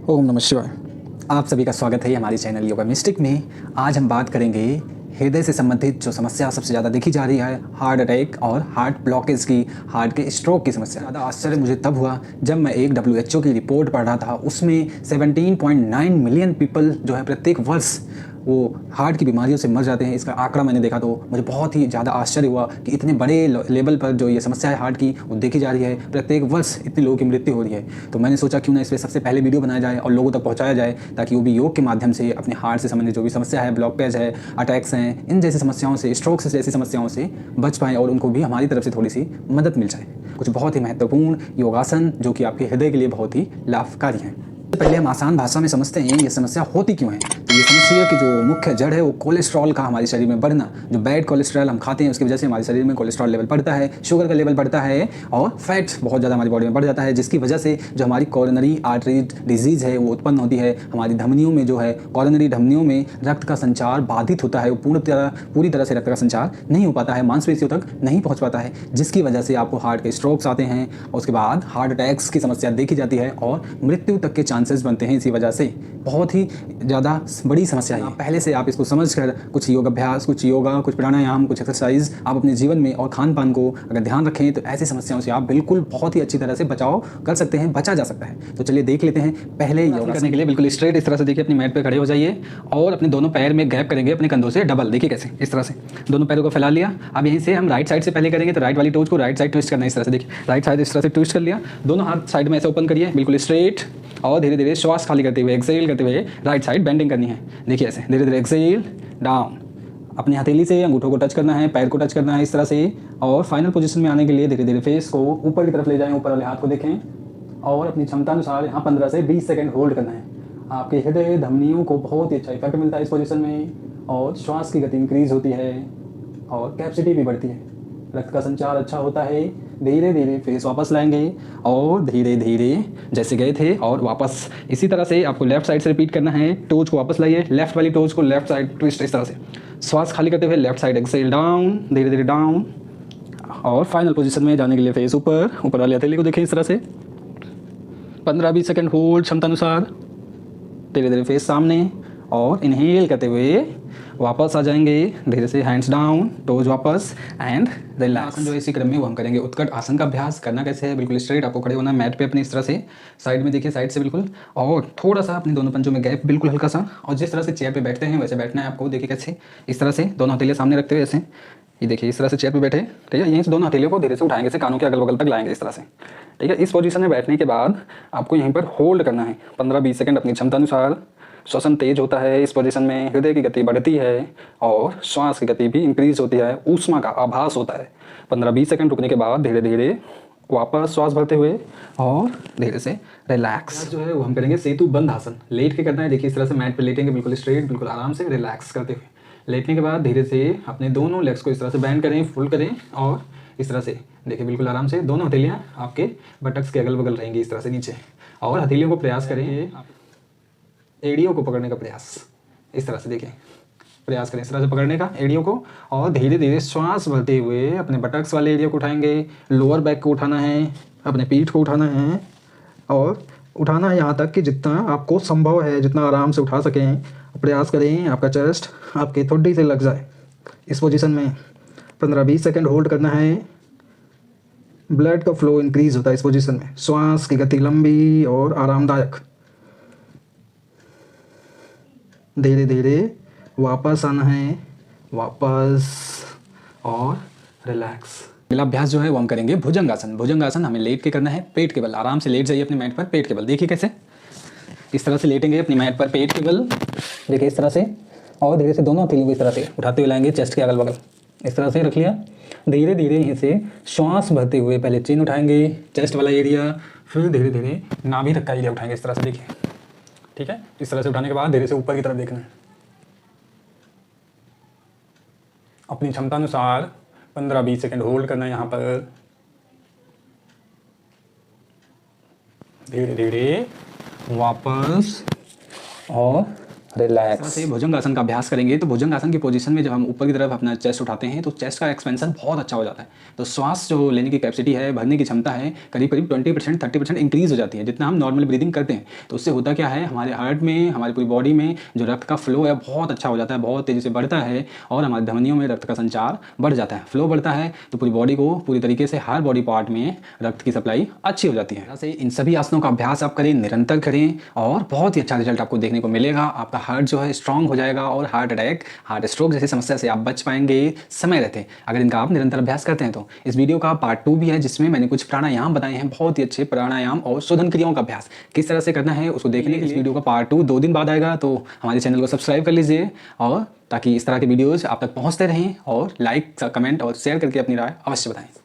ओम नमः शिवाय। आप सभी का स्वागत है हमारे चैनल योगा मिस्टिक में। आज हम बात करेंगे हृदय से संबंधित जो समस्या सबसे ज़्यादा देखी जा रही है, हार्ट अटैक और हार्ट ब्लॉकेज की, हार्ट के स्ट्रोक की समस्या। ज़्यादा आश्चर्य मुझे तब हुआ जब मैं एक WHO की रिपोर्ट पढ़ रहा था। उसमें 17.9 मिलियन पीपल जो है प्रत्येक वर्ष वो हार्ट की बीमारियों से मर जाते हैं। इसका आंकड़ा मैंने देखा तो मुझे बहुत ही ज़्यादा आश्चर्य हुआ कि इतने बड़े लेवल पर जो ये समस्या है हार्ट की वो देखी जा रही है। प्रत्येक वर्ष इतने लोगों की मृत्यु हो रही है। तो मैंने सोचा क्यों ना इस पर सबसे पहले वीडियो बनाया जाए और लोगों तक पहुँचाया जाए, ताकि वो भी योग के माध्यम से अपने हार्ट से संबंधित जो भी समस्या है, ब्लॉकेज है, अटैक्स हैं, इन जैसी समस्याओं से, स्ट्रोक्स जैसी समस्याओं से बच पाएँ और उनको भी हमारी तरफ से थोड़ी सी मदद मिल जाए। कुछ बहुत ही महत्वपूर्ण योगासन जो कि आपके हृदय के लिए बहुत ही लाभकारी हैं। पहले हम आसान भाषा में समझते हैं ये समस्या होती क्यों है। तो ये समस्या की जो मुख्य जड़ है वो कोलेस्ट्रॉल का हमारे शरीर में बढ़ना। जो बैड कोलेस्ट्रॉल हम खाते हैं उसकी वजह से हमारे शरीर में कोलेस्ट्रॉल लेवल बढ़ता है, शुगर का लेवल बढ़ता है और फैट्स बहुत ज़्यादा हमारी बॉडी में बढ़ जाता है, जिसकी वजह से जो हमारी कॉरोनरी आर्टरी डिजीज़ है वो उत्पन्न होती है। हमारी धमनियों में जो है, कॉरोनरी धमनियों में रक्त का संचार बाधित होता है। वो पूरी तरह से रक्त का संचार नहीं हो पाता है, मांसपेशियों तक नहीं पहुँच पाता है, जिसकी वजह से आपको हार्ट के स्ट्रोक्स आते हैं और उसके बाद हार्ट अटैक्स की समस्या देखी जाती है और मृत्यु तक के चांसेस बनते हैं। इसी वजह से बहुत ही ज़्यादा बड़ी समस्या है। पहले से आप इसको समझकर कुछ योग अभ्यास, कुछ योगा, कुछ प्राणायाम, कुछ एक्सरसाइज आप अपने जीवन में और खान पान को अगर ध्यान रखें तो ऐसी समस्याओं से आप बिल्कुल बहुत ही अच्छी तरह से बचाव कर सकते हैं, बचा जा सकता है। तो चलिए देख लेते हैं। पहले योगा करने के लिए बिल्कुल स्ट्रेट इस तरह से देखिए अपनी मैट पे खड़े हो जाइए और अपने दोनों पैर में गैप करेंगे अपने कंधों से डबल। देखिए कैसे, इस तरह से दोनों पैरों को फैला लिया। अब यहीं से हम राइट साइड से पहले करेंगे तो राइट वाली टोज को राइट साइड ट्विस्ट करना है। इस तरह से देखिए, राइट साइड इस तरह से ट्विस्ट कर लिया, दोनों हाथ साइड में ऐसे ओपन करिए बिल्कुल स्ट्रेट और धीरे धीरे श्वास खाली करते हुए, एक्सेल करते हुए राइट साइड बेंडिंग करनी है। देखिए ऐसे धीरे धीरे एक्सेल डाउन, अपनी हथेली से अंगूठों को टच करना है, पैर को टच करना है इस तरह से। और फाइनल पोजीशन में आने के लिए धीरे धीरे फेस को ऊपर की तरफ ले जाएं, ऊपर वाले हाथ को देखें और अपनी क्षमता अनुसार यहाँ 15 से 20 सेकंड होल्ड करना है। आपके हृदय धमनियों को बहुत ही अच्छा इफेक्ट मिलता है इस पोजीशन में और श्वास की गति इंक्रीज होती है और कैपेसिटी भी बढ़ती है, रक्त का संचार अच्छा होता है। धीरे धीरे फेस वापस लाएंगे और धीरे धीरे जैसे गए थे और वापस इसी तरह से आपको लेफ्ट साइड से रिपीट करना है। टोज को वापस लाइए, लेफ्ट वाली टोज को लेफ्ट साइड ट्विस्ट इस तरह से, श्वास खाली करते हुए लेफ्ट साइड एक्सेल डाउन, धीरे धीरे डाउन और फाइनल पोजीशन में जाने के लिए फेस ऊपर, ऊपर वाली हथेली को देखें इस तरह से। 15-20 सेकंड होल्ड क्षमता अनुसार, धीरे धीरे फेस सामने और इनहेल करते हुए वापस आ जाएंगे धीरे से, हैंड्स डाउन, टोज वापस एंड रिलैक्स। जो इसी क्रम में वो हम करेंगे उत्कट आसन का अभ्यास। करना कैसे है, बिल्कुल स्ट्रेट आपको खड़े होना है मैट पे अपनी इस तरह से, साइड में देखिए साइड से बिल्कुल, और थोड़ा सा अपने दोनों पंजों में गैप बिल्कुल हल्का सा, और जिस तरह से चेयर पे बैठते हैं वैसे बैठना है आपको। देखिए कैसे, इस तरह से दोनों हथेलियाँ सामने रखते हुए ऐसे, ये देखिए इस तरह से चेयर पे बैठे, ठीक है। यहीं से दोनों हथेलियों को धीरे से उठाएंगे, से कानों के अगल बगल तक लाएंगे इस तरह से, ठीक है। इस पोजीशन में बैठने के बाद आपको यहीं पर होल्ड करना है 15-20 सेकंड अपनी क्षमता अनुसार। श्वसन तेज होता है इस पोजीशन में, हृदय की गति बढ़ती है और श्वास की गति भी इंक्रीज होती है, ऊष्मा का आभास होता है। 15-20 सेकंड रुकने के बाद धीरे धीरे वापस श्वास भरते हुए और धीरे से रिलैक्स। जो है वो हम करेंगे सेतु बंद आसन। लेट के करना है, देखिए इस तरह से मैट पे लेटेंगे बिल्कुल स्ट्रेट, बिल्कुल आराम से रिलैक्स करते हुए। लेटने के बाद धीरे से अपने दोनों लेग्स को इस तरह से बैंड करें, फुल करें और इस तरह से देखिए बिल्कुल आराम से दोनों हथेलियाँ आपके बटक्स के अगल बगल रहेंगी इस तरह से नीचे, और हथेलियों को प्रयास करें, एड़ियों को पकड़ने का प्रयास इस तरह से, देखिए प्रयास करें इस तरह से पकड़ने का एड़ियों को, और धीरे धीरे श्वास भरते हुए अपने बटक्स वाले एरिया को उठाएंगे, लोअर बैक को उठाना है, अपने पीठ को उठाना है और उठाना है यहाँ तक कि जितना आपको संभव है, जितना आराम से उठा सकें प्रयास करें। आपका चेस्ट आपके ठुड्डी से लग जाए इस पोजीशन में। 15-20 सेकंड होल्ड करना है। ब्लड का फ्लो इंक्रीज होता है इस पोजीशन में, श्वास की गति लंबी और आरामदायक। धीरे धीरे वापस आना है, वापस और रिलैक्स। अगला अभ्यास जो है वो हम करेंगे भुजंगासन। भुजंगासन हमें लेट के करना है, पेट के बल। आराम से लेट जाइए अपने मैट पर, पेट के बल। देखिए कैसे, इस तरह से लेटेंगे अपनी मैट पर पेट के बल, देखिए इस तरह से, और धीरे से दोनों हथेलियों को इस तरह से उठाते हुए लाएंगे चेस्ट के अगल बगल, इस तरह से रख लिया। धीरे धीरे यहीं से श्वास भरते हुए पहले चिन उठाएंगे, चेस्ट वाला एरिया, फिर धीरे धीरे नाभि तक का एरिया उठाएंगे इस तरह से, देखिए ठीक है। इस तरह से उठाने के बाद धीरे से ऊपर की तरफ देखना है। अपनी क्षमता अनुसार 15-20 सेकंड होल्ड करना है यहाँ पर। धीरे धीरे वापस और रिलैक्स। से भुजंग आसन का अभ्यास करेंगे तो भुजंग आसन की पोजीशन में जब हम ऊपर की तरफ अपना चेस्ट उठाते हैं तो चेस्ट का एक्सपेंशन बहुत अच्छा हो जाता है। तो श्वास जो लेने की कैपेसिटी है, भरने की क्षमता है, करीब करीब 20% 30% इंक्रीज हो जाती है जितना हम नॉर्मल ब्रीदिंग करते हैं। तो उससे होता क्या है, हमारे हार्ट में, हमारी पूरी बॉडी में जो रक्त का फ्लो है बहुत अच्छा हो जाता है, बहुत तेज़ी से बढ़ता है और हमारी धमनियों में रक्त का संचार बढ़ जाता है, फ्लो बढ़ता है। तो पूरी बॉडी को पूरी तरीके से हर बॉडी पार्ट में रक्त की सप्लाई अच्छी हो जाती है। ऐसे इन सभी आसनों का अभ्यास आप करें, निरंतर करें और बहुत ही अच्छा रिजल्ट आपको देखने को मिलेगा। आपका हार्ट जो है स्ट्रांग हो जाएगा और हार्ट अटैक, हार्ट स्ट्रोक जैसी समस्या से आप बच पाएंगे समय रहते, अगर इनका आप निरंतर अभ्यास करते हैं। तो इस वीडियो का पार्ट 2 भी है जिसमें मैंने कुछ प्राणायाम बताए हैं, बहुत ही अच्छे प्राणायाम और शोधन क्रियाओं का अभ्यास किस तरह से करना है उसको देखने के लिए इस वीडियो का पार्ट 2 2 दिन बाद आएगा। तो हमारे चैनल को सब्सक्राइब कर लीजिए और ताकि इस तरह के वीडियोज़ आप तक पहुँचते रहें और लाइक, कमेंट और शेयर करके अपनी राय अवश्य बताएं।